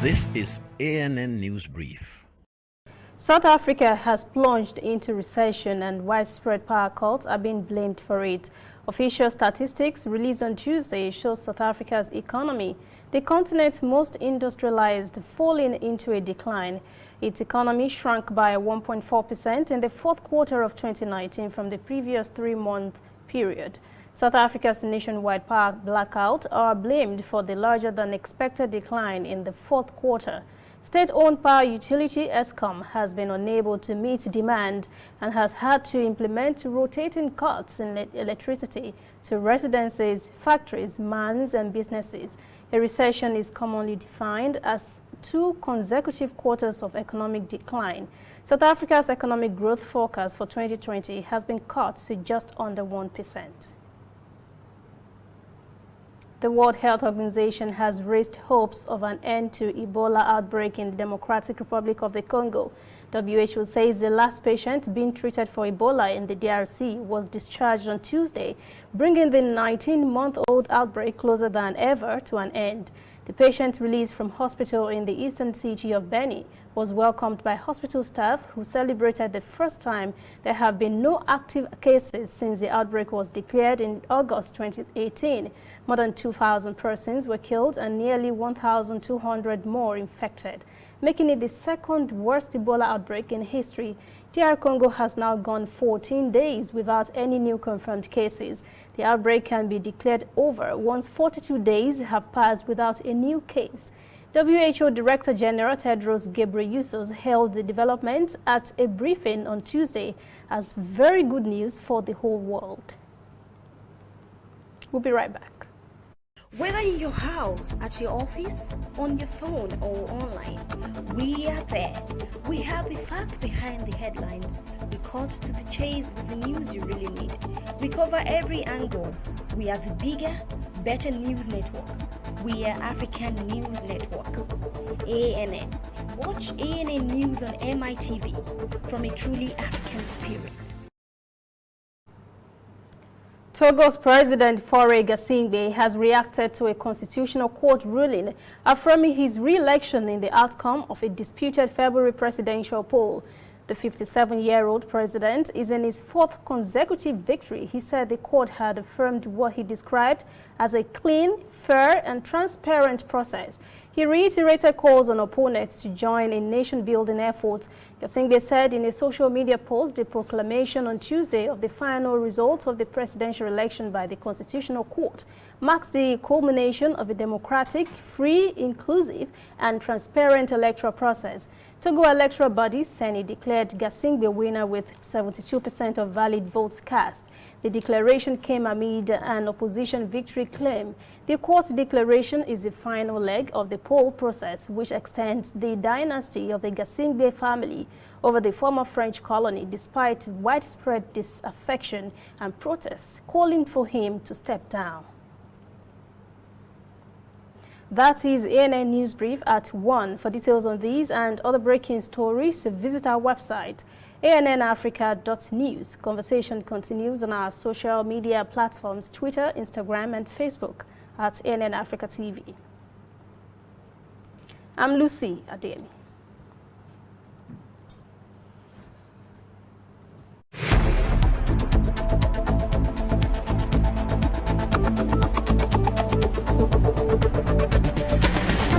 This is ANN News Brief. South Africa has plunged into recession and widespread power cuts are being blamed for it. Official statistics released on Tuesday show South Africa's economy, the continent's most industrialized, falling into a decline. Its economy shrunk by 1.4% in the fourth quarter of 2019 from the previous three-month period. South Africa's nationwide power blackout are blamed for the larger-than-expected decline in the fourth quarter. State-owned power utility Eskom has been unable to meet demand and has had to implement rotating cuts in electricity to residences, factories, mines and businesses. A recession is commonly defined as 2 consecutive quarters of economic decline. South Africa's economic growth forecast for 2020 has been cut to just under 1%. The World Health Organization has raised hopes of an end to Ebola outbreak in the Democratic Republic of the Congo. WHO says the last patient being treated for Ebola in the DRC was discharged on Tuesday, bringing the 19-month-old outbreak closer than ever to an end. The patient released from hospital in the eastern city of Beni was welcomed by hospital staff who celebrated the first time there have been no active cases since the outbreak was declared in August 2018. More than 2,000 persons were killed and nearly 1,200 more infected, making it the second worst Ebola outbreak in history. DR Congo has now gone 14 days without any new confirmed cases. The outbreak can be declared over once 42 days have passed without a new case. WHO Director General Tedros Ghebreyesus hailed the developments at a briefing on Tuesday as very good news for the whole world. We'll be right back. Whether in your house, at your office, on your phone or online, we are there. We have the facts behind the headlines. We cut to the chase with the news you really need. We cover every angle. We are the bigger, better news network. We are African News Network. ANN. Watch ANN News on MITV from a truly African spirit. Togo's President Faure Gnassingbe has reacted to a constitutional court ruling affirming his re-election in the outcome of a disputed February presidential poll. The 57-year-old president is in his 4th consecutive victory. He said the court had affirmed what he described as a clean, fair and transparent process. He reiterated calls on opponents to join in nation-building efforts. Gnassingbe said in a social media post the proclamation on Tuesday of the final results of the presidential election by the Constitutional Court marks the culmination of a democratic, free, inclusive and transparent electoral process. Togo electoral body Senate declared Gnassingbe winner with 72% of valid votes cast. The declaration came amid an opposition victory claim. The court's declaration is the final leg of the poll process, which extends the dynasty of the Gnassingbe family over the former French colony, despite widespread disaffection and protests calling for him to step down. That is ANN News Brief at 1. For details on these and other breaking stories, visit our website, annafrica.news. Conversation continues on our social media platforms, Twitter, Instagram, and Facebook at ANN Africa TV. I'm Lucy Ademi.